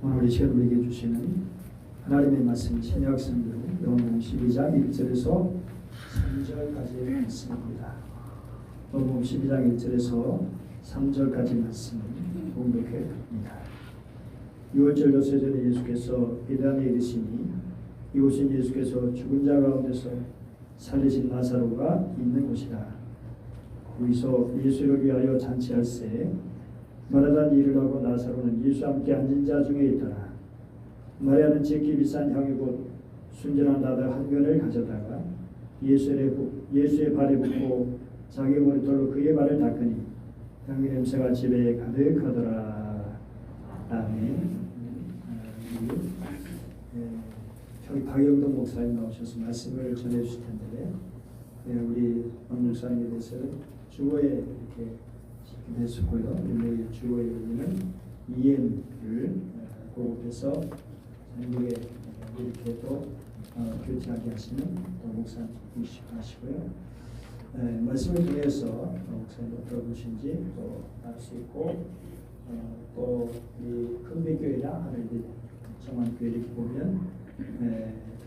오늘 이 시간 우리에게 주시는 하나님의 말씀 신약 성경 요한복음 12장 1절에서 3절까지의 말씀입니다. 요한복음 12장 1절에서 3절까지 말씀을 공독해 봅니다. 6월절 요새전에 예수께서 베다니에 이르시니 이곳은 예수께서 죽은 자 가운데서 살리신 나사로가 있는 곳이라. 거기서 예수를 위하여 잔치할세 마르다는 일을 하고 나사로는 예수와 함께 앉은 자 중에 있더라. 마리아는 지극히 비싼 향유 곧 순전한 나드 한 근을 가져다가 예수의 발에 붓고 자기 머리털로 그의 발을 닦으니 향유 냄새가 집에 가득하더라. 아멘. 저기 박영동 목사님 나오셔서 말씀을 전해주실 텐데, 우리 박 목사님에 대해서는 주보에 이렇게 됐었고요. 주보에 있는 EM을 고급해서 전국에 이렇게 또 교체하게 하시는 목사님이시고요. 말씀을 통해서 목사님 어떤 분이신지 또 알 수 있고, 또 이 큰배교회나 하늘빛 정만교회 이렇게 보면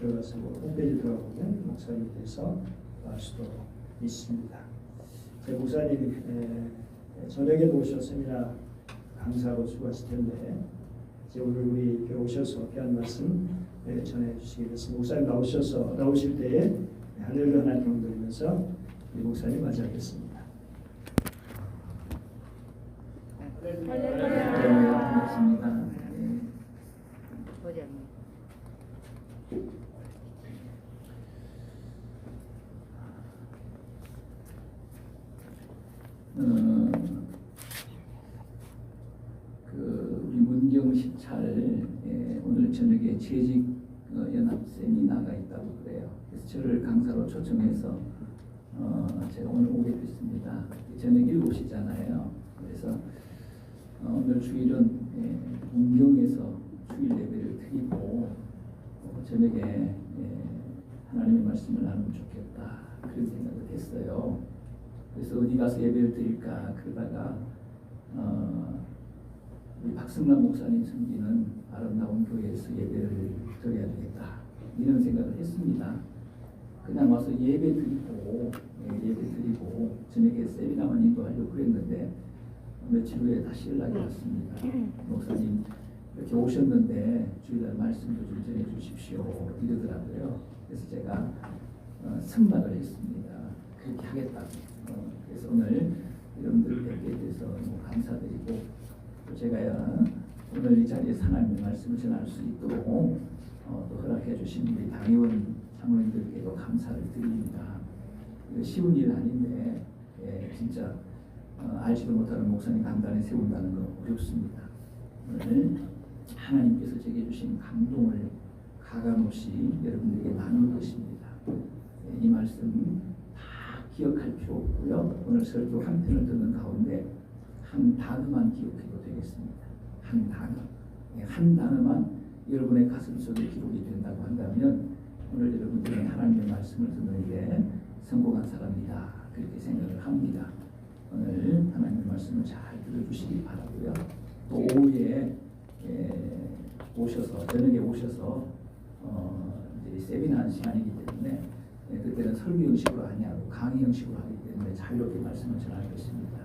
들어가서 홈페이지 들어가보면 목사님에 대해서 알 수도 있습니다. 제 목사님 저녁에 오셔서 세미나 강사로 수고하실 텐데 이제 오늘 우리 교회 오셔서 귀한 말씀 전해주시게 됐습니다. 목사님 나오실 때에 할렐루야 하나님 경배드리면서 우리 목사님 맞이하겠습니다. 할렐루야. 반갑습니다. 우리 문경 시찰 오늘 저녁에 재직 연합 세미나가 있다고 그래요. 그래서 저를 강사로 초청해서 제가 오늘 오게 됐습니다. 저녁 7시잖아요. 그래서 오늘 주일은 문경에서 주일 예배를 드리고 저녁에 하나님의 말씀을 나누면 좋겠다 그런 생각을 했어요. 그래서 어디 가서 예배를 드릴까 그러다가 우리 박승남 목사님 섬기는 아름다운 교회에서 예배를 드려야 되겠다 이런 생각을 했습니다. 그냥 와서 예배 드리고 저녁에 세미나만 인도하려고 그랬는데 며칠 후에 다시 연락이 왔습니다. 목사님 이렇게 오셨는데 주일날 말씀도 좀 전해 주십시오 이러더라고요. 그래서 제가 승낙을 했습니다. 그렇게 하겠다고. 그래서 오늘 여러분들 뵙게 돼서 너무 감사드리고 또 제가 오늘 이 자리에서 하나님의 말씀을 전할 수 있도록 또 허락해 주신 우리 당의원 장로님들께도 감사를 드립니다. 쉬운 일 아닌데 진짜 알지도 못하는 목사님 강단에 세운다는 건 어렵습니다. 오늘 하나님께서 제게 주신 감동을 가감없이 여러분들에게 나눌 것입니다. 이 말씀 다 기억할 필요 없고요. 오늘 설교 한 편을 듣는 가운데 한 단어만 기억해도 되겠습니다. 한 단어. 한 단어만 여러분의 가슴 속에 기록이 된다고 한다면 오늘 여러분들이 하나님의 말씀을 듣는 게 성공한 사람이다. 그렇게 생각을 합니다. 오늘 하나님의 말씀을 잘 들어주시기 바라고요. 또 오후에 오셔서 저녁에 오셔서 이제 세미나 시간이기 때문에 그때는 설교 형식으로 아니하고 강의 형식으로 하기 때문에 자유롭게 말씀을 전할 것입니다.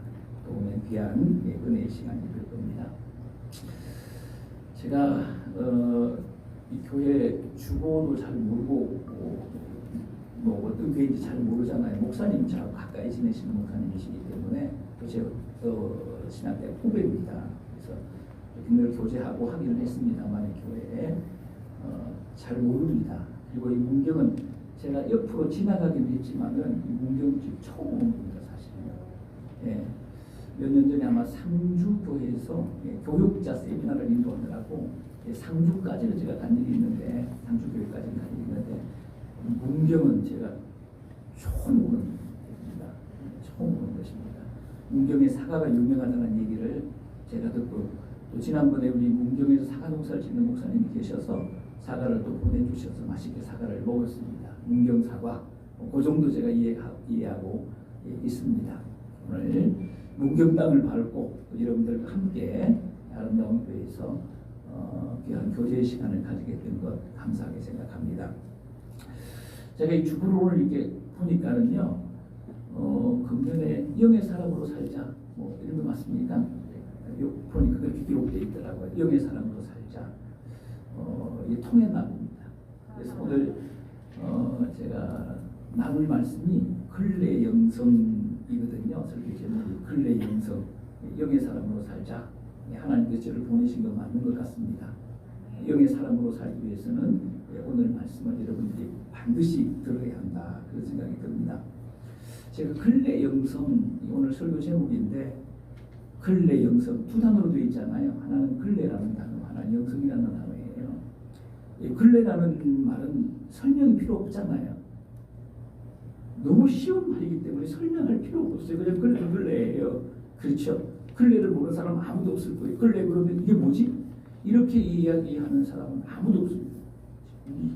또 오늘 귀한 은혜의 시간이 될 겁니다. 제가 이 교회 주보도 잘 모르고 뭐 어떤 교회인지 잘 모르잖아요. 목사님 잘 가까이 지내시는 목사님이시기 때문에 제가 신학대 후배입니다. 그래서 늘 교제하고 하기는 했습니다만 교회에 잘 모릅니다. 그리고 이 문경은 제가 옆으로 지나가기도 했지만은 이 문경집 처음 온 겁니다, 사실은요. 몇 년 전에 아마 상주교회에서 교육자 세미나를 인도하느라고 상주까지는 제가 간 일이 있는데 상주교회까지는 간 일이 있는데 문경은 제가 처음 오는 겁니다. 처음 오는 것입니다. 문경의 사과가 유명하다는 얘기를 제가 듣고 또 지난번에 우리 문경에서 사과 농사를 짓는 목사님이 계셔서 사과를 또 보내주셔서 맛있게 사과를 먹었습니다. 문경 사과 그 정도 제가 이해하고 있습니다. 오늘 문경 땅을 밟고 여러분들과 함께 아름다운 대학교에서 귀한 교제 시간을 가지게 된 것 감사하게 생각합니다. 제가 이 주보를 이렇게 보니까는요, 금년에 영의 사람으로 살자, 뭐 이런 거 맞습니까? 보니까 그렇게 기록되어 있더라고요. 영의 사람으로 살자. 이 통해나무입니다. 그래서 오늘 제가 나눌 말씀이 근래 영성이거든요. 설교 제목이 근래 영성, 영의 사람으로 살자. 하나님께서 저를 보내신 거 맞는 것 같습니다. 영의 사람으로 살기 위해서는 오늘 말씀을 여러분들이 반드시 들어야 한다, 그런 생각이 듭니다. 제가 근래 영성, 오늘 설교 제목인데 근래 영성 두 단어로 되어 있잖아요. 하나는 근래라는 단어, 하나는 영성이라는 단어예요. 이 근래라는 말은 설명이 필요 없잖아요. 너무 쉬운 말이기 때문에 설명할 필요가 없어요. 그냥 근래예요. 그렇죠? 근래를 모르는 사람은 아무도 없을 거예요. 근래 그러면 이게 뭐지? 이렇게 이야기하는 사람은 아무도 없습니다.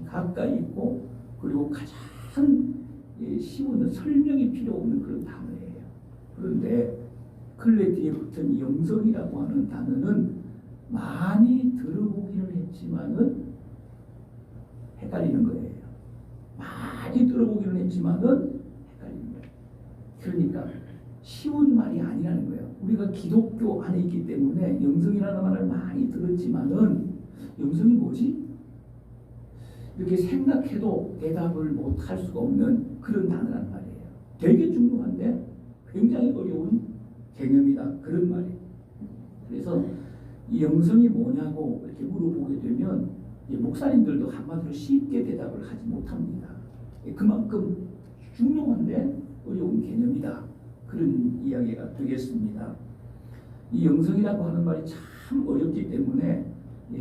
가까이 있고 그리고 가장 쉬운 설명이 필요 없는 그런 단어예요. 그런데 근래 뒤에 붙은 영성이라고 하는 단어는 많이 들어보기는 했지만은 헷갈리는 거예요. 많이 들어보기는 했지만은 헷갈리는 거예요. 그러니까 쉬운 말이 아니라는 거예요. 우리가 기독교 안에 있기 때문에 영성이라는 말을 많이 들었지만은 영성이 뭐지? 이렇게 생각해도 대답을 못할 수가 없는 그런 단어란 말이에요. 되게 중요한데 굉장히 어려운 개념이다, 그런 말이에요. 그래서 이 영성이 뭐냐고 이렇게 물어보게 되면 목사님들도 한마디로 쉽게 대답을 하지 못합니다. 그만큼 중요한데 어려운 개념이다, 그런 이야기가 되겠습니다. 이 영성이라고 하는 말이 참 어렵기 때문에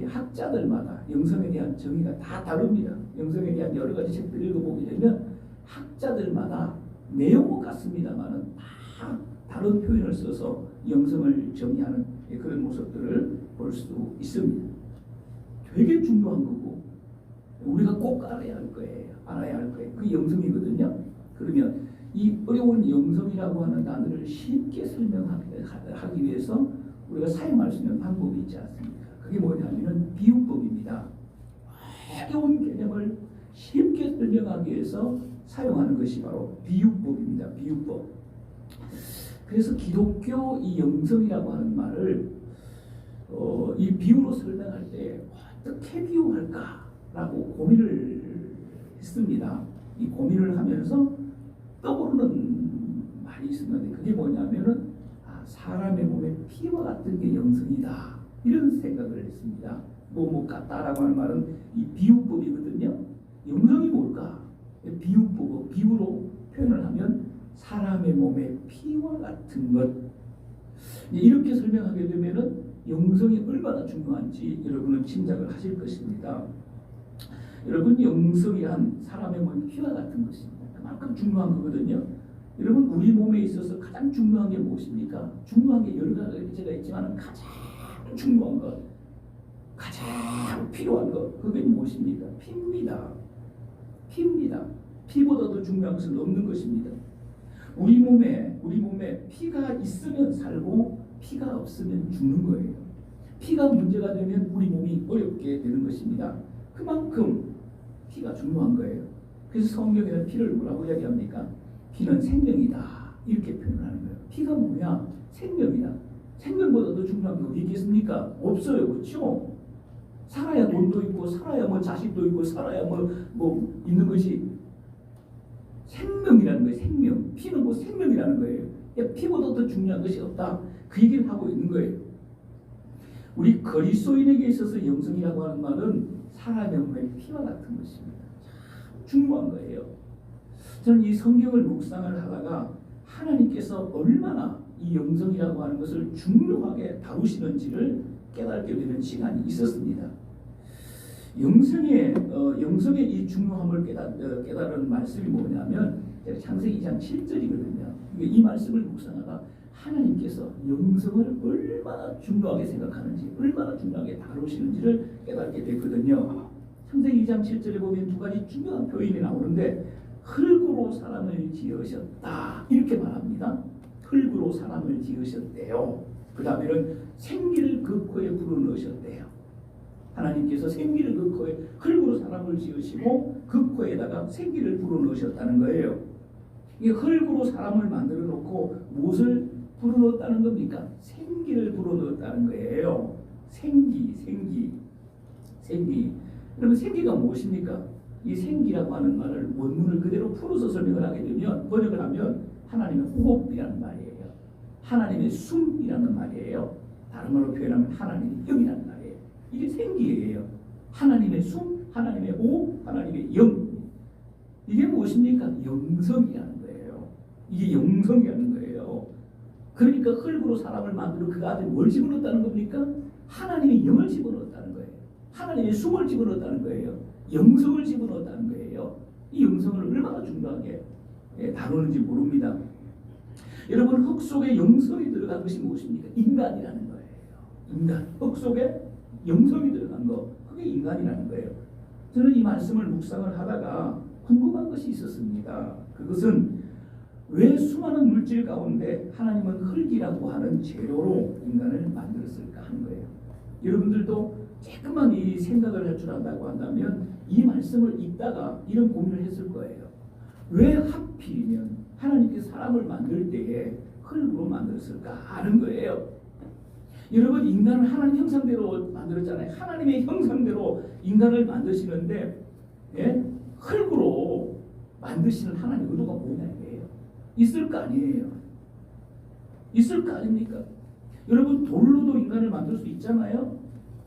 학자들마다 영성에 대한 정의가 다 다릅니다. 영성에 대한 여러 가지 책들을 읽어보게 되면 학자들마다 내용은 같습니다만은 다 다른 표현을 써서 영성을 정의하는 그런 모습들을 볼 수 있습니다. 되게 중요한 거고 우리가 꼭 알아야 할 거예요. 알아야 할 거예요. 그 영성이거든요. 그러면 이 어려운 영성이라고 하는 단어를 쉽게 설명하기 위해서 우리가 사용할 수 있는 방법이 있지 않습니까? 그게 뭐냐면 비유법입니다. 어려운 개념을 쉽게 설명하기 위해서 사용하는 것이 바로 비유법입니다. 비유법. 그래서 기독교 이 영성이라고 하는 말을 이 비유로 설명할 때 어떻게 비유할까라고 고민을 했습니다. 이 고민을 하면서 떠오르는 말이 있었는데 그게 뭐냐면은 사람의 몸에 피와 같은 게 영성이다, 이런 생각을 했습니다. 뭐 같다라고 하는 말은 이 비유법이거든요. 영성이 뭘까? 비유법, 비유로 표현을 하면 사람의 몸에 피와 같은 것. 이렇게 설명하게 되면은 영성이 얼마나 중요한지 여러분은 짐작을 하실 것입니다. 여러분, 영성이란 사람의 몸에 피와 같은 것입니다. 그만큼 중요한 거거든요. 여러분, 우리 몸에 있어서 가장 중요한 게 무엇입니까? 중요한 게 여러 가지가 있지만 가장 중요한 것, 가장 필요한 것, 그게 무엇입니까? 피입니다. 피입니다. 피보다 더 중요한 것은 없는 것입니다. 우리 몸에 피가 있으면 살고 피가 없으면 죽는 거예요. 피가 문제가 되면 우리 몸이 어렵게 되는 것입니다. 그만큼 피가 중요한 거예요. 그래서 성경에는 피를 뭐라고 이야기합니까? 피는 생명이다, 이렇게 표현하는 거예요. 피가 뭐냐? 생명이다. 생명보다 더 중요한 게 어디 있겠습니까? 없어요. 그렇죠? 살아야 돈도 있고 살아야 뭐 자식도 있고 살아야 뭐 있는 것이 생명이라는 거예요. 생명. 피는 뭐 생명이라는 거예요. 피보다 더 중요한 것이 없다, 그 얘기를 하고 있는 거예요. 우리 그리스도인에게 있어서 영성이라고 하는 말은 사람의 몸의 피와 같은 것입니다. 참 중요한 거예요. 저는 이 성경을 묵상을 하다가 하나님께서 얼마나 이 영성이라고 하는 것을 중요하게 다루시는지를 깨닫게 되는 시간이 있었습니다. 영성의 이 중요함을 깨달은 말씀이 뭐냐면 창세기 2장 7절이거든요. 이 말씀을 묵상하다 하나님께서 영성을 얼마나 중요하게 생각하는지, 얼마나 중요하게 다루시는지를 깨닫게 됐거든요. 창세기 2장 7절에 보면 두 가지 중요한 표현이 나오는데 흙으로 사람을 지으셨다, 이렇게 말합니다. 흙으로 사람을 지으셨대요. 그 다음에는 생기를 그 코에 불어넣으셨다. 하나님께서 생기를 그 코에 흙으로 사람을 지으시고 그 코에다가 생기를 불어넣으셨다는 거예요. 이 흙으로 사람을 만들어 놓고 무엇을 불어넣었다는 겁니까? 생기를 불어넣었다는 거예요. 생기. 그러면 생기가 무엇입니까? 이 생기라고 하는 말을 원문을 그대로 풀어서 설명을 하게 되면 번역을 하면 하나님의 호흡이라는 말이에요. 하나님의 숨이라는 말이에요. 다른 말로 표현하면 하나님의 영이라는 말이에요. 이게 생기예요. 하나님의 숨, 하나님의 호흡, 하나님의 영. 이게 무엇입니까? 영성이라는 거예요. 이게 영성이라는 거예요. 그러니까 흙으로 사람을 만들어 그 안에 뭘 집어넣었다는 겁니까? 하나님의 영을 집어넣었다는 거예요. 하나님의 숨을 집어넣었다는 거예요. 영성을 집어넣었다는 거예요. 이 영성을 얼마나 중요하게 다루는지 모릅니다. 여러분, 흙 속에 영성이 들어간 것이 무엇입니까? 인간이라는 거예요. 인간. 흙 속에 영성이 들어간 거, 그게 인간이라는 거예요. 저는 이 말씀을 묵상을 하다가 궁금한 것이 있었습니다. 그것은 왜 수많은 물질 가운데 하나님은 흙이라고 하는 재료로 인간을 만들었을까 하는 거예요. 여러분들도 조금만 이 생각을 할 줄 안다고 한다면 이 말씀을 읽다가 이런 고민을 했을 거예요. 왜 하필이면 하나님께서 사람을 만들 때에 흙으로 만들었을까 하는 거예요. 여러분, 인간을 하나님 형상대로 만들었잖아요. 하나님의 형상대로 인간을 만드시는데 흙으로 만드시는 하나님의 의도가 뭐냐 이거예요. 있을 거 아니에요. 있을 거 아닙니까? 여러분, 돌로도 인간을 만들 수 있잖아요.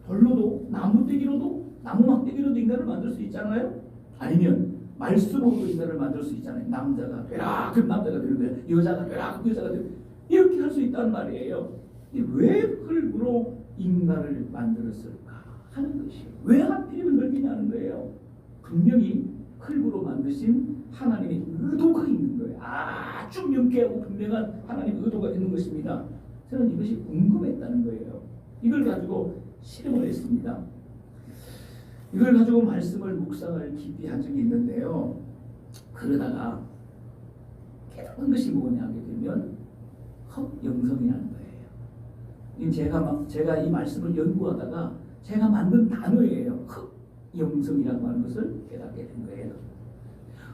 돌로도, 나무떼기로도, 나무막대기로도 인간을 만들 수 있잖아요. 아니면 말씀으로도 인간을 만들 수 있잖아요. 남자가 되라 그럼 남자가 되는 거예요. 여자가 되라 그럼 여자가 되는 거예요. 이렇게 할 수 있다는 말이에요. 왜 흙으로 인간을 만들었을까 하는 것이에요. 왜 하필이면 흙이냐는 거예요. 분명히 흙으로 만드신 하나님의 의도가 있는 거예요. 아주 명쾌하고 분명한 하나님의 의도가 있는 것입니다. 저는 이것이 궁금했다는 거예요. 이걸 가지고 실험을 했습니다. 이걸 가지고 말씀을 묵상을 깊이 한 적이 있는데요. 그러다가 깨달은 것이 뭐냐 하게 되면 흙영성이라는 거예요. 제가 이 말씀을 연구하다가 제가 만든 단어예요. 흙영성이라고 하는 것을 깨닫게 된 거예요.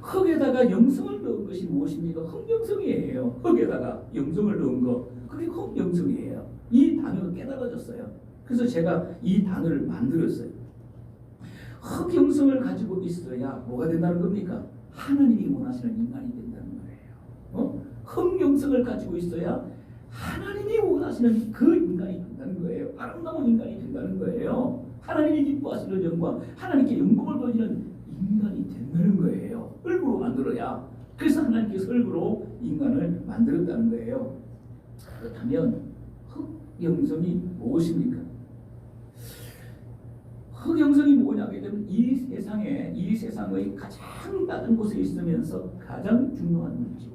흙에다가 영성을 넣은 것이 무엇입니까? 흙영성이에요. 흙에다가 영성을 넣은 거, 그게 흙영성이에요. 이 단어가 깨달아졌어요. 그래서 제가 이 단어를 만들었어요. 흙영성을 가지고 있어야 뭐가 된다는 겁니까? 하나님이 원하시는 인간이 된다는 거예요. 흙영성을 가지고 있어야 하나님이 원하시는 그 인간이 된다는 거예요. 아름다운 인간이 된다는 거예요. 하나님이 기뻐하시는 영광, 하나님께 영광을 돌리는 인간이 된다는 거예요. 흙으로 만들어야. 그래서 하나님께서 흙으로 인간을 만들었다는 거예요. 그렇다면 흙영성이 무엇입니까? 흙영성이 뭐냐 하게 되면 이 세상의 가장 낮은 곳에 있으면서 가장 중요한 물질,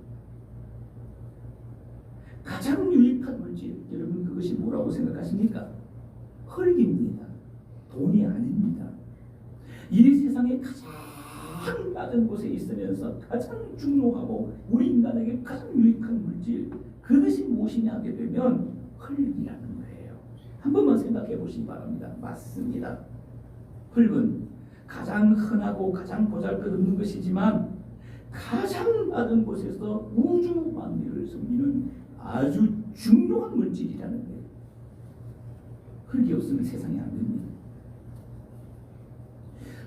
가장 유익한 물질, 여러분 그것이 뭐라고 생각하십니까? 흙입니다. 돈이 아닙니다. 이 세상의 가장 낮은 곳에 있으면서 가장 중요하고 우리 인간에게 가장 유익한 물질, 그것이 무엇이냐 하게 되면 흙이라는 거예요. 한 번만 생각해 보시기 바랍니다. 맞습니다. 흙은 가장 흔하고 가장 보잘것없는 것이지만 가장 낮은 곳에서 우주 만물을 섬기는 아주 중요한 물질이라는 거예요. 흙이 없으면 세상이 안 됩니다.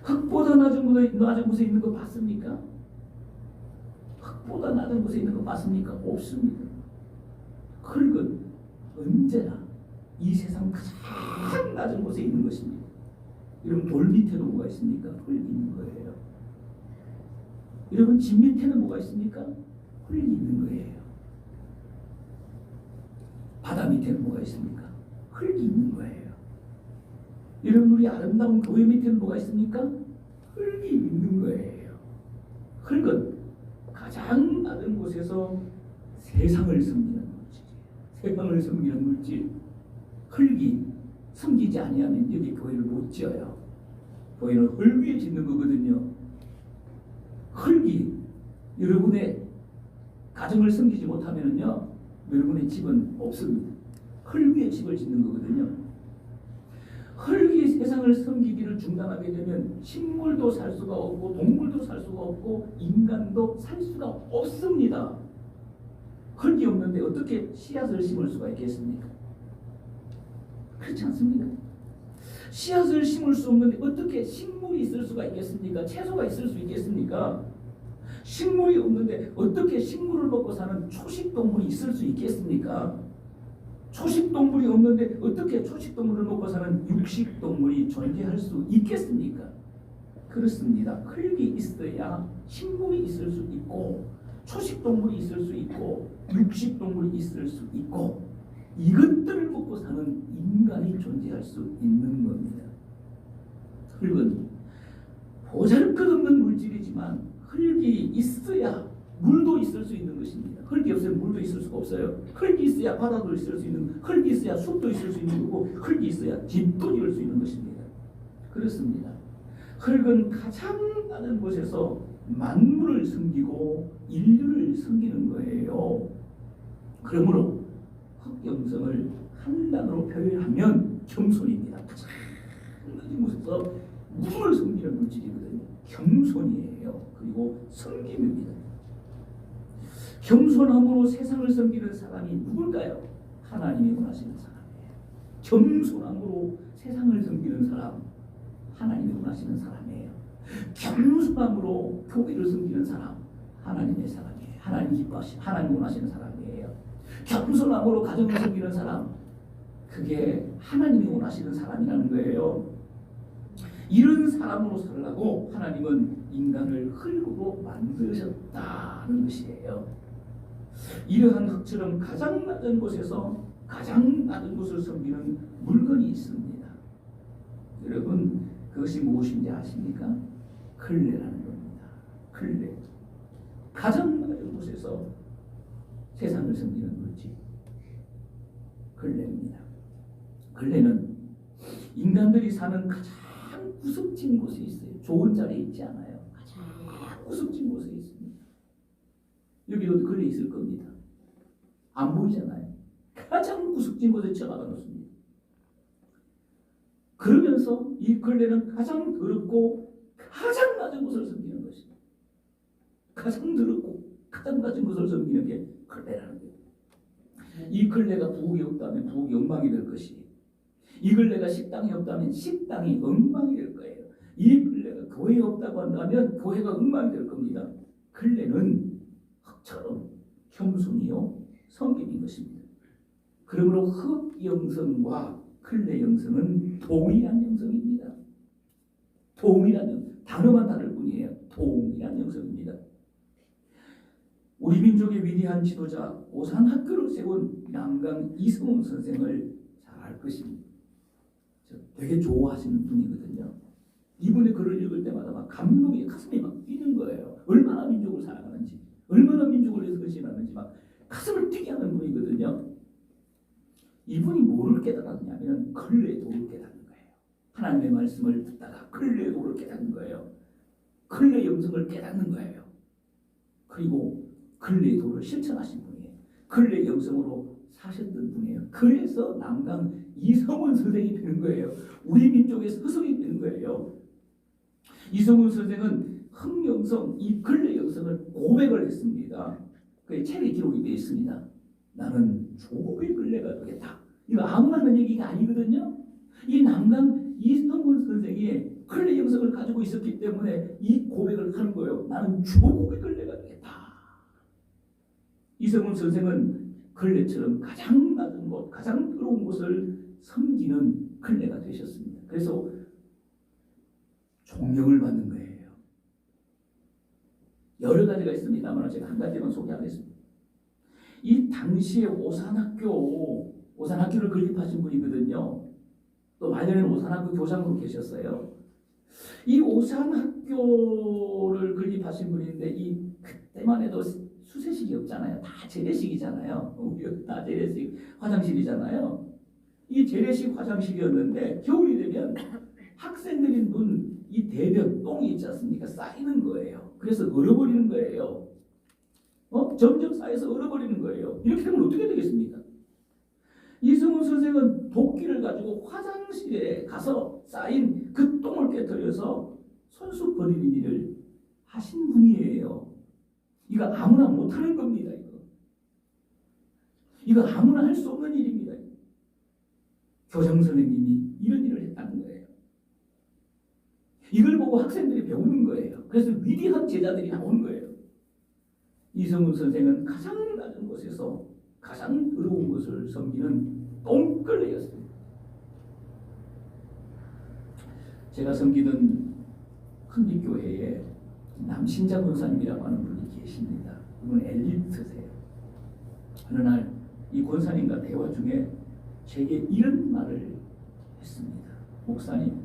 흙보다 낮은 곳에 있는 거 봤습니까? 흙보다 낮은 곳에 있는 거 봤습니까? 없습니다. 흙은 언제나 이 세상 가장 낮은 곳에 있는 것입니다. 여러분, 돌 밑에도 뭐가 있습니까? 흙이 있는 거예요. 여러분, 집 밑에는 뭐가 있습니까? 흙이 있는 거예요. 바다 밑에는 뭐가 있습니까? 흙이 있는 거예요. 여러분, 우리 아름다운 교회 밑에는 뭐가 있습니까? 흙이 있는 거예요. 흙은 가장 낮은 곳에서 세상을 섬기는 물질이에요. 세상을 섬기는 물질. 흙이 섬기지 아니하면 여기 교회를 못 지어요. 교회는 흙 위에 짓는 거거든요. 흙이 여러분의 가정을 섬기지 못하면요, 여러분의 집은 없습니다. 흙 위에 집을 짓는 거거든요. 흙이 세상에 세상을 섬기기를 중단하게 되면 식물도 살 수가 없고 동물도 살 수가 없고 인간도 살 수가 없습니다. 흙이 없는데 어떻게 씨앗을 심을 수가 있겠습니까? 그렇지 않습니까? 씨앗을 심을 수 없는데 어떻게 식물이 있을 수가 있겠습니까? 채소가 있을 수 있겠습니까? 식물이 없는데 어떻게 식물을 먹고 사는 초식동물이 있을 수 있겠습니까? 초식동물이 없는데 어떻게 초식동물을 먹고 사는 육식동물이 존재할 수 있겠습니까? 그렇습니다. 흙이 있어야 식물이 있을 수 있고 초식동물이 있을 수 있고 육식동물이 있을 수 있고 이것들을 먹고 사는 인간이 존재할 수 있는 겁니다. 흙은 보잘것없는 물질이지만 흙이 있어야 물도 있을 수 있는 것입니다. 흙이 없으면 물도 있을 수가 없어요. 흙이 있어야 바다도 있을 수 있는, 흙이 있어야 숲도 있을 수 있는 거고 흙이 있어야 집도 지을 수 있는 것입니다. 그렇습니다. 흙은 가장 많은 곳에서 만물을 섬기고 인류를 섬기는 거예요. 그러므로 흙영성을 한 단어로 표현하면 겸손입니다. 가장 낮은 곳에서 무엇을 섬기는 물질이거든요. 겸손이에요. 그리고 섬김입니다. 겸손함으로 세상을 섬기는 사람이 누굴까요? 하나님이 원하시는 사람이에요. 겸손함으로 세상을 섬기는 사람, 하나님이 원하시는 사람이에요. 겸손함으로 교회를 섬기는 사람, 하나님의 사람이에요. 하나님 원하시는 사람이에요. 겸손함으로 가정을 섬기는 사람, 그게 하나님이 원하시는 사람이라는 거예요. 이런 사람으로 살라고 하나님은 인간을 흙으로 만드셨다는 것이에요. 이러한 흙처럼 가장 낮은 곳에서 가장 낮은 곳을 섬기는 물건이 있습니다. 여러분 그것이 무엇인지 아십니까? 걸레라는 겁니다. 걸레. 가장 낮은 곳에서 세상을 섬기는 물질. 걸레입니다. 걸레는 인간들이 사는 가장 구석진 곳에 있어요. 좋은 자리에 있지 않아요. 가장 구석진 곳에 있습니다. 여기도 걸레 있을 겁니다. 안 보이잖아요. 가장 구석진 곳에 처박아 놓습니다. 그러면서 이 걸레는 가장 더럽고 가장 낮은 곳을 섬기는 것입니다. 가장 더럽고 가장 낮은 곳을 섬기는 게 걸레라는 거예요. 이 걸레가 부엌이 없다면 부엌이 엉망이 될 것이, 이 걸레가 식당이 없다면 식당이 엉망이 될 거예요. 이 걸레가 교회에 없다고 한다면 교회가 엉망이 될 겁니다. 걸레는 흙처럼 겸손이요 섬김인 것입니다. 그러므로 흙 영성과 걸레 영성은 동일한 영성입니다. 동일한 단어만 다를 뿐이에요. 동일한 영성입니다. 우리 민족의 위대한 지도자 오산학교를 세운 남강 이성훈 선생을 잘 알 것입니다. 저 되게 좋아하시는 분이거든요. 이분의 글을 읽을 때마다 막 감동이 가슴이 막 뛰는 거예요. 얼마나 민족을 사랑하는지, 얼마나 민족을 위해서 헌신하는지 막 가슴을 뛰게 하는 분이거든요. 이분이 뭐를 깨달았냐면 걸레의 도를 깨닫는 거예요. 하나님의 말씀을 듣다가 걸레의 도를 깨닫는 거예요. 걸레의 영성을 깨닫는 거예요. 그리고 걸레의 도를 실천하신 분이에요. 걸레의 영성으로 사셨던 분이에요. 그래서 남강 이성훈 선생이 되는 거예요. 우리 민족의 스승이 되는 거예요. 이성훈 선생은 흙영성, 이 걸레 영성을 고백을 했습니다. 그의 책에 기록이 되어 있습니다. 나는 조국의 걸레가 되겠다. 이거 아무나 하는 얘기가 아니거든요. 이 남강 이성훈 선생이 걸레 영성을 가지고 있었기 때문에 이 고백을 하는 거예요. 나는 조국의 걸레가 되겠다. 이성훈 선생은 걸레처럼 가장 낮은 곳, 가장 더러운 곳을 섬기는 걸레가 되셨습니다. 그래서 존경을 받는 거예요. 여러 가지가 있습니다만 제가 한 가지만 소개하겠습니다. 이 당시에 오산학교를 건립하신 분이거든요. 또 말년에는 오산학교 교장으로 계셨어요. 이 오산학교를 건립하신 분인데 이 그때만 해도 수세식이 없잖아요. 다 재래식이잖아요. 다 재래식 화장실이잖아요. 이 재래식 화장실이었는데 겨울이 되면 학생들이 눈 이 대변 똥이 있지 않습니까? 쌓이는 거예요. 그래서 얼어버리는 거예요. 점점 쌓여서 얼어버리는 거예요. 이렇게 되면 어떻게 되겠습니까? 이승훈 선생은 도끼를 가지고 화장실에 가서 쌓인 그 똥을 깨뜨려서 손수 버리는 일을 하신 분이에요. 이거 아무나 못하는 겁니다. 이거 아무나 할 수 없는 일입니다. 교장 선생님이 이런 일을 했다는 거예요. 이걸 보고 학생들이 배우는 거예요. 그래서 위대한 제자들이 나오는 거예요. 이승훈 선생은 가장 낮은 곳에서 가장 더러운 것을 섬기는 똥걸레였습니다. 제가 섬기던 큰빛교회에 남신자 권사님이라고 하는 분이 계십니다. 이분은 엘리트세요. 어느 날 이 권사님과 대화 중에 제게 이런 말을 했습니다. 목사님,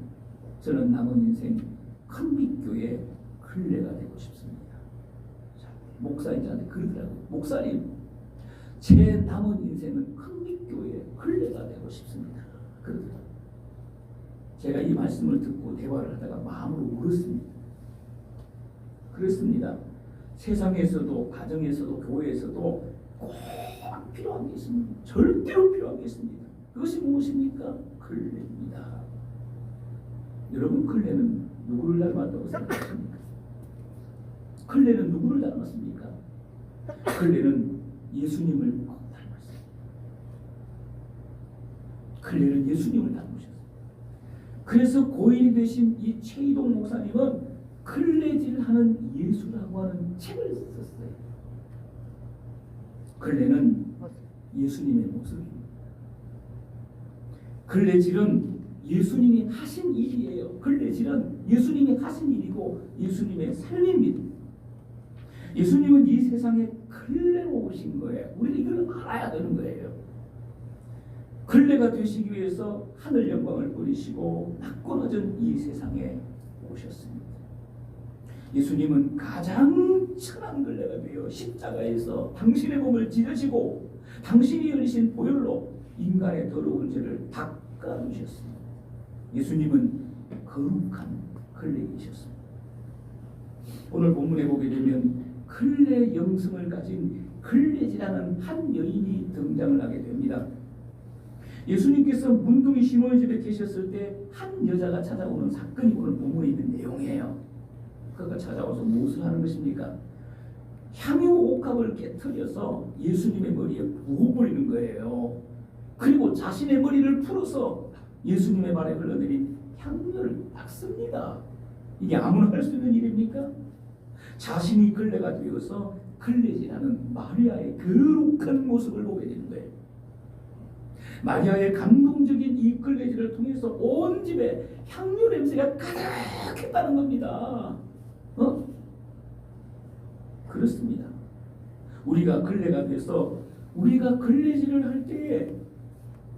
저는 남은 인생 큰빛교회 클레가 되고 싶습니다. 목사님 저한테 그러더라고요. 목사님, 제 남은 인생은 큰빛교회 클레가 되고 싶습니다. 그러더라고요. 제가 이 말씀을 듣고 대화를 하다가 마음으로 울었습니다. 그렇습니다. 세상에서도 가정에서도 교회에서도 꼭 필요한 게 있습니다. 절대로 필요한 게 있습니다. 그것이 무엇입니까? 클레입니다. 여러분, 클레는 누구를 닮았다고 생각하십니까? 클레는 누구를 닮았습니까? 클레는 예수님을 꼭 닮았습니다. 클레는 예수님을 닮으셨어요. 그래서 고인이 되신 이 최이동 목사님은 클레질하는 예수라고 하는 책을 썼어요. 클레는 예수님의 모습입니다. 클레질은 예수님이 하신 일이에요. 클레질은 예수님이 하신 일이고 예수님의 삶입니다. 예수님은 이 세상에 클레로 오신 거예요. 우리는 이걸 알아야 되는 거예요. 클레가 되시기 위해서 하늘 영광을 버리시고 낮고 낮은 이 세상에 오셨습니다. 예수님은 가장 천한 걸레가 되어 십자가에서 당신의 몸을 찢으시고 당신이 흘리신 보혈로 인간의 더러운 죄를 닦아주셨습니다. 예수님은 거룩한 걸레이셨습니다. 오늘 본문에 보게 되면 클레 영성을 가진 클레지라는 한 여인이 등장을 하게 됩니다. 예수님께서 문둥이 시몬의 집에 계셨을 때 한 여자가 찾아오는 사건이 오늘 본문에 있는 내용이에요. 그가 찾아와서 무엇을 하는 것입니까? 향유 옥합을 깨뜨려서 예수님의 머리에 부어버리는 거예요. 그리고 자신의 머리를 풀어서 예수님의 발에 흘러내린 향유를 닦습니다. 이게 아무나 할 수 있는 일입니까? 자신이 걸레가 되어서 걸레질하는 마리아의 거룩한 모습을 보게 되는 거예요. 마리아의 감동적인 이 걸레질을 통해서 온 집에 향유 냄새가 가득했다는 겁니다. 그렇습니다. 우리가 걸레가 돼서 우리가 걸레질을 할 때에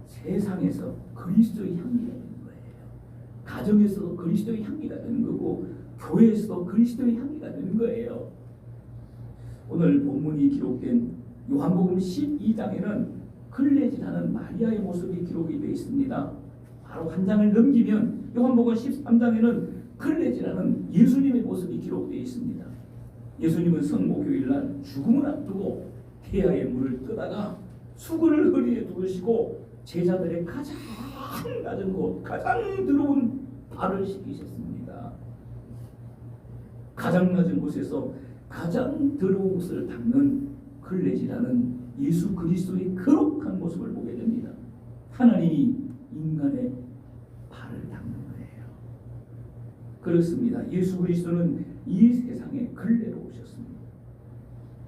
세상에서 그리스도의 향기가 되는 거예요. 가정에서도 그리스도의 향기가 되는 거고 교회에서도 그리스도의 향기가 되는 거예요. 오늘 본문이 기록된 요한복음 12장에는 걸레질하는 마리아의 모습이 기록이 되어 있습니다. 바로 한 장을 넘기면 요한복음 13장에는 걸레질하는 예수님의 모습이 기록되어 있습니다. 예수님은 성모교일날 죽음을 앞두고 태아의 물을 떠다가 수건을 허리에 두르시고 제자들의 가장 낮은 곳, 가장 더러운 발을 씻기셨습니다. 가장 낮은 곳에서 가장 더러운 것을 닦는 걸레질하는 예수 그리스도의 거룩한 모습을 보게 됩니다. 하나님이 인간의 발을 닦는 거예요. 그렇습니다. 예수 그리스도는 이 세상에 걸레로 오셨습니다.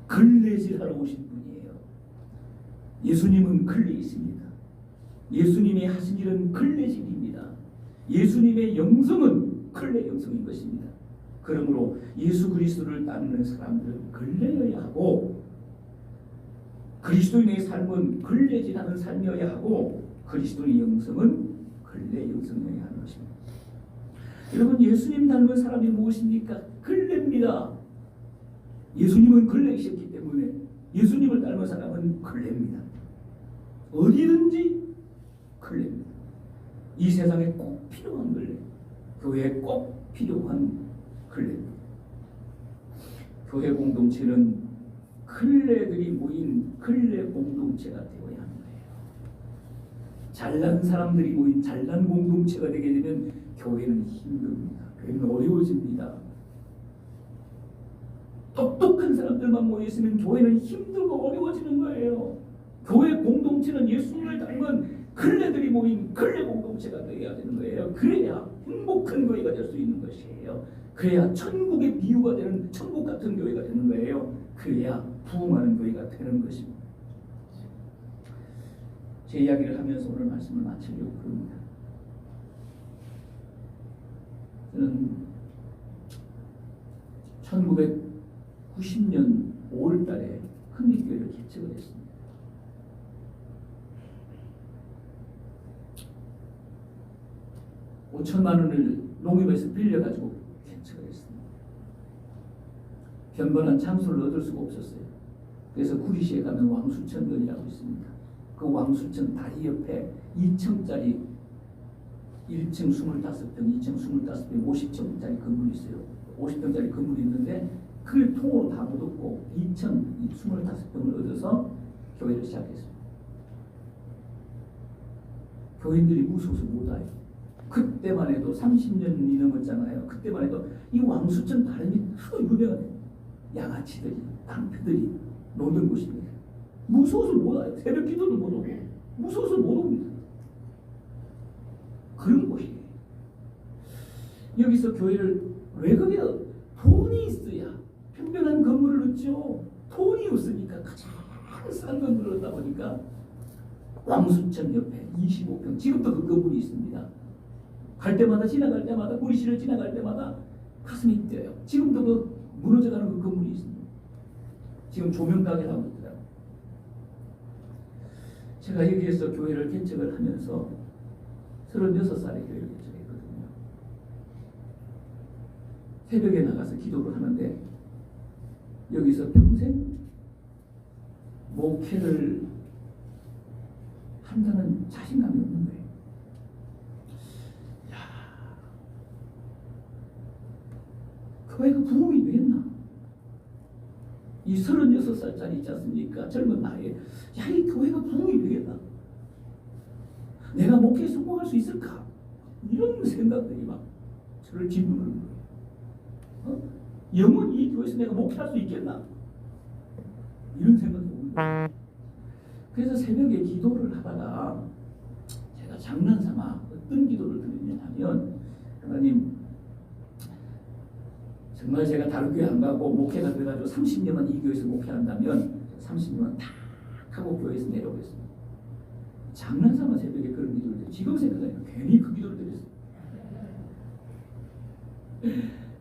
걸레질하러 오신 분이에요. 예수님은 걸레이십니다. 예수님이 하신 일은 걸레질입니다. 예수님의 영성은 걸레 영성인 것입니다. 그러므로 예수 그리스도를 따르는 사람들은 걸레여야 하고 그리스도인의 삶은 걸레질하는 삶이어야 하고 그리스도의 영성은 걸레 영성이어야 하는 것입니다. 여러분, 예수님 닮은 사람이 무엇입니까? 걸레입니다. 예수님은 걸레이셨기 때문에 예수님을 닮은 사람은 걸레입니다. 어디든지 걸레입니다. 이 세상에 꼭 필요한 걸레, 교회에 꼭 필요한 걸레입니다. 교회 공동체는 걸레들이 모인 걸레 공동체가 되어야 하는 거예요. 잘난 사람들이 모인 잘난 공동체가 되게 되면 교회는 힘듭니다. 교회는 어려워집니다. 똑똑한 사람들만 모여있으면 교회는 힘들고 어려워지는 거예요. 교회 공동체는 예수님을 닮은 클레들이 모인 클레 공동체가 되어야 되는 거예요. 그래야 행복한 교회가 될 수 있는 것이에요. 그래야 천국의 비유가 되는 천국 같은 교회가 되는 거예요. 그래야 부흥하는 교회가 되는 것입니다. 제 이야기를 하면서 오늘 말씀을 마치려고 합니다. 저는 1990년 5월 달에 큰빛교회를 개척을 했습니다. $5천만 원을 농협에서 빌려가지고 개척을 했습니다. 견본한 장소를 얻을 수가 없었어요. 그래서 구리시에 가면 왕수천동이라고 있습니다. 그 왕수천 다리 옆에 2층짜리 1층 25평, 2층 25평, 50층짜리 건물이 있어요. 50평짜리 건물이 있는데 그걸 통으로 다 못 얻고 2층 25평을 얻어서 교회를 시작했습니다. 교인들이 무서워서 못 와요. 그때만 해도 30년이 넘었잖아요. 그때만 해도 이 왕수천 발음이 하도 유명해요. 양아치들이, 깡패들이 노는 곳입니다. 무서워서 못 와요. 새벽 기도도 못 오고 무서워서 못 옵니다. 그런 곳이에요. 여기서 교회를 왜 거기다 돈이 있어야 평변한 건물을 얻죠. 돈이 없으니까 가장 싼 건물을 얻다 보니까 왕수천 옆에 25평 지금도 그 건물이 있습니다. 갈 때마다 지나갈 때마다 구리시를 지나갈 때마다 가슴이 뛰어요. 지금도 그 무너져가는 그 건물이 있습니다. 지금 조명 가게를 하고 있더라고요. 제가 여기에서 교회를 개척을 하면서 36살에 교회를 개척했거든요. 새벽에 나가서 기도를 하는데 여기서 평생 목회를 한다는 자신감이 없는 거예요. 야, 교회가 부흥이 되겠나? 이 36살짜리 있지 않습니까? 젊은 나이에 야, 이 교회가 부흥이 되겠나? 내가 목회에 성공할 수 있을까? 이런 생각들이 막 저를 짓누르는 거예요. 영원히 이 교회에서 내가 목회할 수 있겠나? 이런 생각이 오는 거예요. 그래서 새벽에 기도를 하다가 제가 장난삼아 어떤 기도를 드리냐면, 하나님, 정말 제가 다른 교회 안 가고 목회가 돼가지고 30년만 이 교회에서 목회한다면 30년만 탁 하고 교회에서 내려오겠습니다. 장난삼아 새벽에 그런 기도를 드려요. 지금 생각하니까 괜히 그 기도를 드렸어요.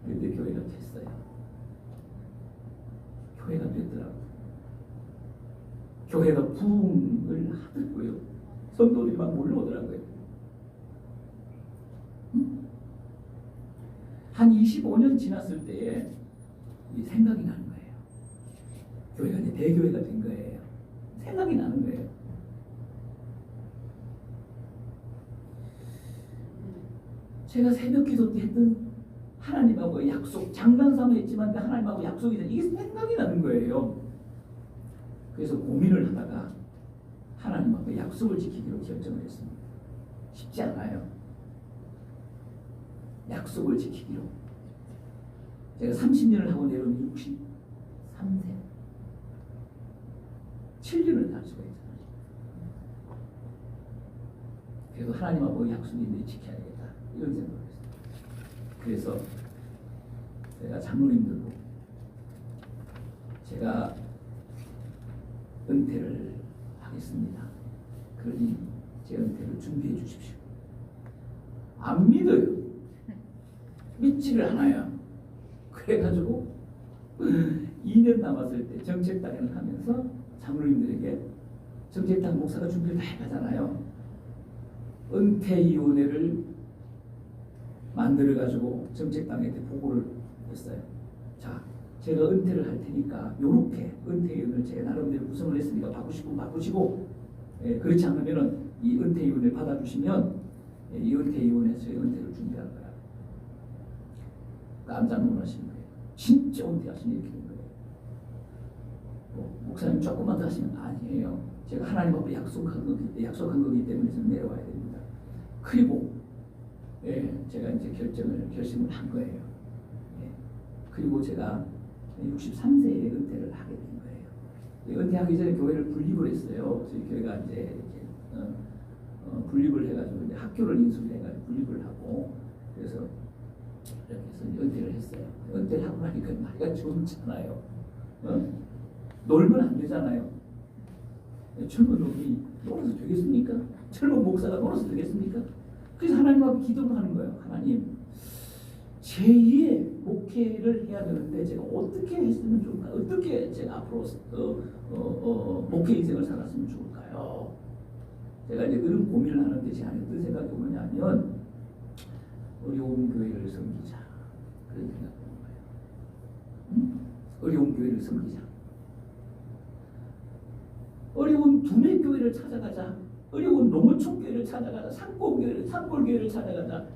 그런데 교회가 됐어요. 교회가 됐더라고요. 교회가 부흥을 하더라고요. 성도들이 막 몰려오더라고요. 한 25년 지났을 때에 생각이 나는 거예요. 교회가 이제 대교회가 된 거예요. 생각이 나는 거예요. 제가 새벽 기도 때 했던 하나님하고 약속, 장난삼아 했지만 하나님하고 약속이 돼. 이게 생각이 나는 거예요. 그래서 고민을 하다가 하나님하고 약속을 지키기로 결정을 했습니다. 쉽지 않아요. 약속을 지키기로. 제가 30년을 하고 내려오면 63세. 7년을 할 수가 있잖아요. 그래서 하나님하고 약속인데 지켜야겠다. 이런 생각을 했어요. 그래서 제가 장로님들고 제가 은퇴를 하겠습니다. 그러니 제 은퇴를 준비해 주십시오. 안 믿어요. 믿지를 않아요. 그래가지고 2년 남았을 때 정책당을 하면서 장로님들에게 정책당 목사가 준비를 다 해가잖아요. 은퇴위원회를 만들어가지고 정책당한테 보고를 했어요. 자, 제가 은퇴를 할 테니까 요렇게 은퇴위원회를 제가 나름대로 구성을 했으니까 바꾸시고 바꾸시고, 그렇지 않으면은 이 은퇴위원회를 받아주시면 이 은퇴위원회에서 저희 은퇴를 준비할 거라. 깜짝 놀라시는 거예요. 진짜 은퇴하시니 이렇게 된 거예요. 목사님 조금만 더 하시면 아니에요. 제가 하나님 앞에 약속한 거기 때문에 좀 내려와야 됩니다. 그리고 제가 이제 결심을 한 거예요. 그리고 제가 63세에 은퇴를 하게 된 거예요. 은퇴하기 전에 교회를 분립을 했어요. 저희 교회가 이제 이렇게 분립을 해가지고 이제 학교를 인수를 해가지고 분립을 하고 그래서 이렇게 해서 은퇴를 했어요. 은퇴를 하고 나니까 나이가 젊잖아요. 놀면 안 되잖아요. 젊은 놈이 놀아서 되겠습니까? 젊은 목사가 놀아서 되겠습니까? 그래서 하나님 앞에 기도를 하는 거예요. 하나님, 제2의 목회를 해야 되는데 제가 어떻게 했으면 좋을까요? 어떻게 제가 앞으로 목회 인생을 살았으면 좋을까요? 제가 이제 그런 고민을 하는데 제 안에 어떤 생각이 뭐냐면 어려운 교회를 섬기자 그런 생각이 오는 거예요. 어려운 교회를 섬기자. 어려운 두뇌교회를 찾아가자. 어려운 농어촌교회를 찾아가자. 산골교회를 찾아가자.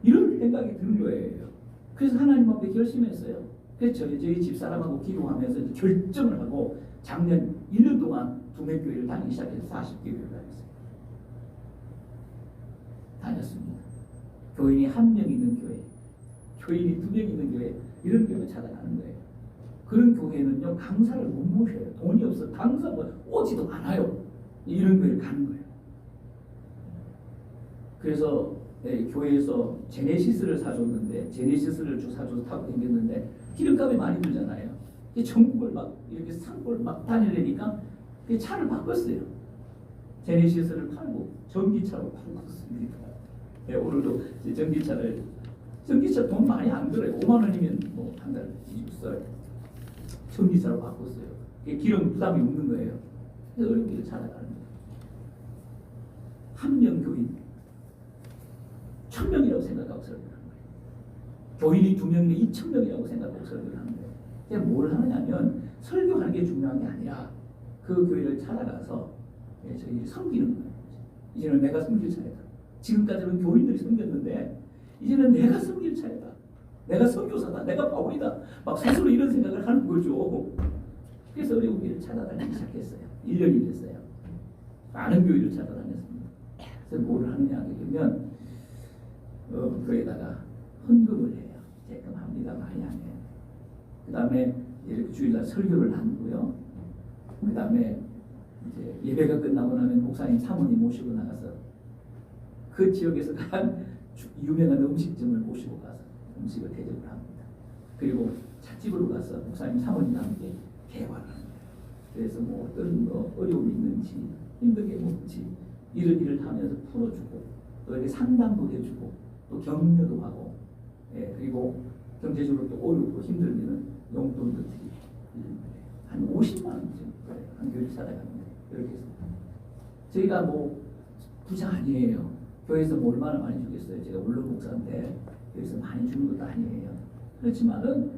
이런 생각이 드는 거예요. 그래서 하나님 앞에 결심했어요. 그래서 저희 집사람하고 기도하면서 결정을 하고 작년 1년 동안 두뇌교회를 다니기 시작해서 40개월을 다녔습니다. 교인이 1명 있는 교회, 교인이 2명 있는 교회, 이런 교회를 찾아가는 거예요. 그런 교회는요, 강사를 못 모셔요. 돈이 없어. 강사가 오지도 않아요. 이런 교회를 가는 거예요. 그래서 교회에서 제네시스를 사줬는데, 제네시스를 쭉 사줘서 타고 다녔는데, 기름값이 많이 들잖아요. 전국을 막, 이렇게 산골 막 다니려니까, 차를 바꿨어요. 제네시스를 팔고, 전기차로 바꿨습니다. 오늘도 전기차 돈 많이 안 들어요. 5만 원이면 뭐 한 달 써요. 전기차로 바꿨어요. 기름 부담이 없는 거예요. 그래서 어려운 길을 찾아가는 거예요. 1명 교인 1000명이라고 생각하고 설교를 하는 거예요. 교인이 2명이면 2000명이라고 생각하고 설교를 하는 거예요. 그냥 뭘 하느냐면 설교하는 게 중요한 게 아니라 그 교회를 찾아가서 저희들이 섬기는 거예요. 이제는 내가 섬길 차례다. 지금까지는 교인들이 섬겼는데 이제는 내가 섬길 차례다. 내가 선교사다. 내가 바울이다. 막 스스로 이런 생각을 하는 거죠. 그래서 어려운 교회를 찾아다니기 시작했어요. 1년이 됐어요. 많은 교회를 찾아다녔습니다. 그래서 뭘 하느냐 그러면 교회에다가 헌금을 해요. 제금합니다. 많이 안 해요. 그 다음에 이렇게 주일날 설교를 하고요. 그 다음에 이제 예배가 끝나고 나면 목사님 사모님 모시고 나가서 그 지역에서 가장 유명한 음식점을 모시고 가서 음식을 대접을 합니다. 그리고 찻집으로 가서 목사님 사모님과 함께 대화를 합니다. 그래서 뭐 어떤 어려움이 있는지 힘들게 먹지 이런 일을 하면서 풀어주고 또 이렇게 상담도 해주고 또 격려도 하고 그리고 경제적으로 또 어렵고 힘들면 용돈도 드리고 한 50만 원 정도 한 교회를 찾아갑니다. 이렇게 해서 저희가 뭐 부자 아니에요. 교회에서 뭐 얼마나 많이 주겠어요. 제가 물론 목사인데 교회에서 많이 주는 것도 아니에요. 그렇지만은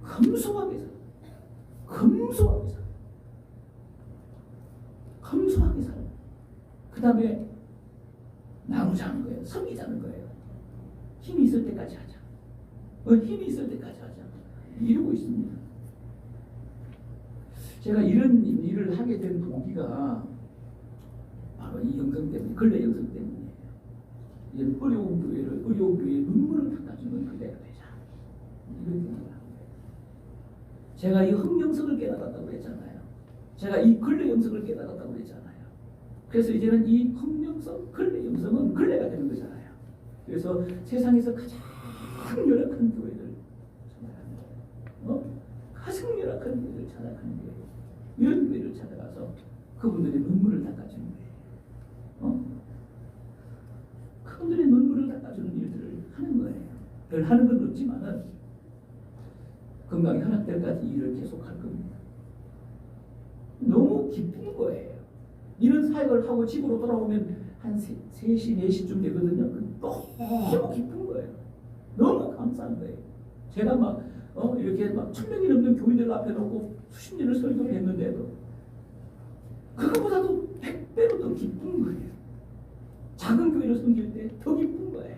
검소하게 살아요. 검소하게 살아요. 그 다음에 나누자는 거예요. 섬기자는 거예요. 힘이 있을 때까지 하자. 힘이 있을 때까지 하자. 이러고 있습니다. 제가 이런 일을 하게 된 동기가 바로 이 영성 때문에, 근래 영성 때문이에요. 어려운 교회에 눈물을 닦아주는 그대가 되자. 이런 생각을 한 거예요. 제가 이 흑영성을 깨달았다고 했잖아요. 제가 이 근래 영성을 깨달았다고 했잖아요. 그래서 이제는 이 흑영성, 근래 영성은 근래가 되는 거잖아요. 그래서 세상에서 가장 열악한 교회를 찾아가는 거예요. 가장 열악한 교회를 찾아가는 거예요. 이런 교회를 찾아가서 그분들의 눈물을 닦아주는 거예요. 그분들의 눈물을 닦아주는 일들을 하는 거예요. 별 하는 건 없지만은 건강이 허락될 때까지 일을 계속할 겁니다. 너무 기쁜 거예요. 이런 사역을 하고 집으로 돌아오면 한 3시, 4시쯤 되거든요. 너무 기쁜 거예요. 너무 감사한 거예요. 제가 막 이렇게 막 1000명이 넘는 교인들 앞에 놓고 수십 년을 설교를 했는데도 그거보다도 100배로 더 기쁜 거예요. 작은 교회를 섬길 때 더 기쁜 거예요.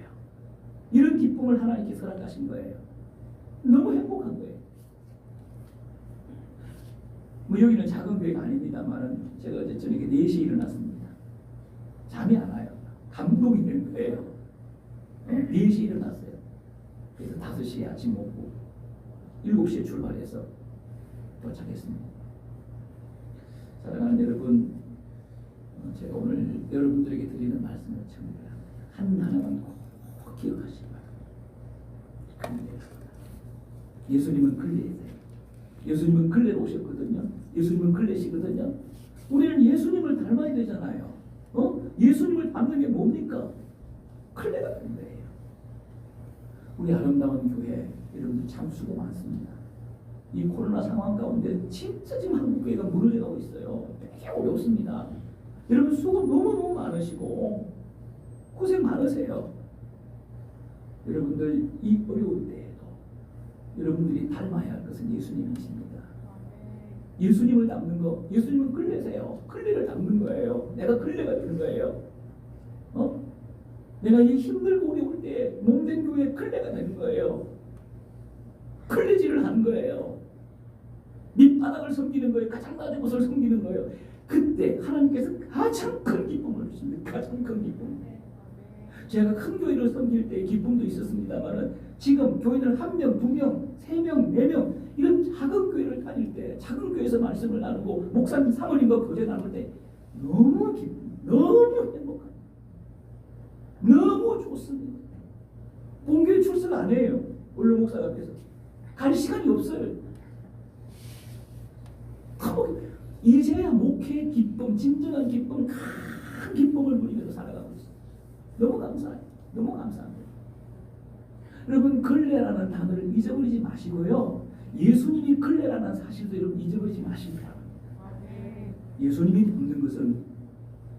이런 기쁨을 하나님께서 허락하신 거예요. 너무 행복한 거예요. 뭐 여기는 작은 교회가 아닙니다만 제가 어제 저녁에 4시에 일어났습니다. 잠이 안 와요. 감동이 되는 거예요. 4시에 일어났어요. 그래서 5시에 아침 먹고 7시에 출발해서 도착했습니다. 사랑하는 여러분, 제가 오늘 여러분들에게 드리는 말씀을 정말 하나만 꼭 기억하시기 바랍니다. 예수님은 근래이세요. 예수님은 근래로 오셨거든요. 예수님은 근래시거든요. 우리는 예수님을 닮아야 되잖아요. 예수님을 닮는 게 뭡니까? 근래가 되는 거예요. 우리 아름다운 교회 여러분들 참 수고 많습니다. 이 코로나 상황 가운데 진짜 지금 한국 교회가 무너져가고 있어요. 되게 어렵습니다. 여러분 수고 너무너무 많으시고 고생 많으세요. 여러분들 이 어려울 때에도 여러분들이 닮아야 할 것은 예수님이십니다. 예수님을 닮는 거, 예수님은 근래세요. 근래를 닮는 거예요. 내가 근래가 되는 거예요. 내가 이 힘들고 어려울 때 몸된 교회 근래가 되는 거예요. 클레지를 하는 거예요. 밑바닥을 섬기는 거예요. 가장 낮은 곳을 섬기는 거예요. 그때 하나님께서 가장 큰 기쁨을 주십니다. 가장 큰 기쁨. 제가 큰 교회를 섬길 때 기쁨도 있었습니다만 지금 교회는 1명, 2명, 3명, 4명 이런 작은 교회를 다닐 때 작은 교회에서 말씀을 나누고 목사님 사모님과 교제 나눌 때 너무 기쁨, 너무 행복합니다. 너무 좋습니다. 본교회 출석 안 해요. 원로 목사가 앞에서 갈 시간이 없어요. 이제야 목회의 기쁨, 진정한 기쁨, 큰 기쁨을 누리면서 살아가고 있어요. 너무 감사해요. 너무 감사합니다. 여러분 근래라는 단어를 잊어버리지 마시고요. 예수님이 근래라는 사실도 여러분 잊어버리지 마시기 바랍니다. 예수님이 닮는 것은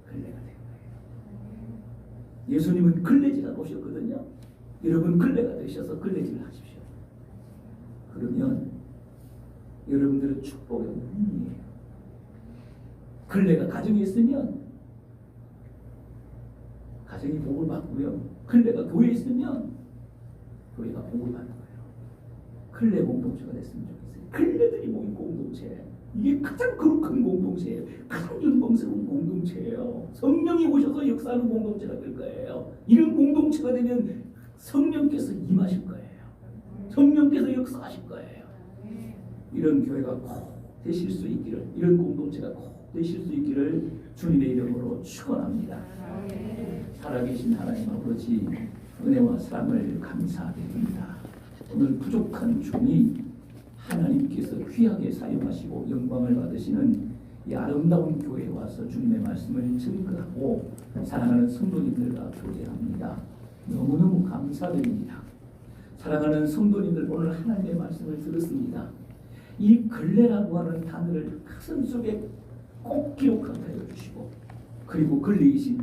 근래가 된 거예요. 예수님은 근래지가 오셨거든요. 여러분 근래가 되셔서 근래지를 하십시오. 그러면 여러분들은 축복의 운이에요. 근래가 가정에 있으면 가정이 복을 받고요. 근래가 교회에 있으면 교회가 복을 받는 거예요. 근래 공동체가 됐으면 좋겠어요. 근래들이 모인 공동체. 이게 가장 거룩한 공동체예요. 가장 영광스러운 공동체예요. 성령이 오셔서 역사하는 공동체가 될 거예요. 이런 공동체가 되면 성령께서 임하실 거예요. 성령께서 역사하실 거예요. 이런 교회가 꼭 되실 수 있기를, 이런 공동체가 꼭 되실 수 있기를 주님의 이름으로 축원합니다. 살아계신 하나님 아버지, 은혜와 사랑을 감사드립니다. 오늘 부족한 종이 하나님께서 귀하게 사용하시고 영광을 받으시는 이 아름다운 교회에 와서 주님의 말씀을 증거하고 사랑하는 성도님들과 교제합니다. 너무너무 감사드립니다. 사랑하는 성도님들, 오늘 하나님의 말씀을 들었습니다. 이 근래라고 하는 단어를 가슴 속에 꼭 기록하게 하여 주시고, 그리고 근래이신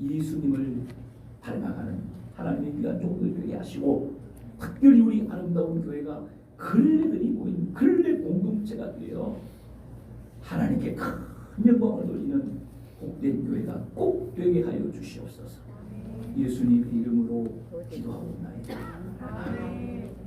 예수님을 닮아가는 하나님의 귀한 종들 되게 하시고, 특별히 우리 아름다운 교회가 근래들이 모인 근래 공동체가 되어 하나님께 큰 영광을 돌리는 복된 교회가 꼭 되게 하여 주시옵소서. 예수님 이름으로 기도하옵나이다. 아멘.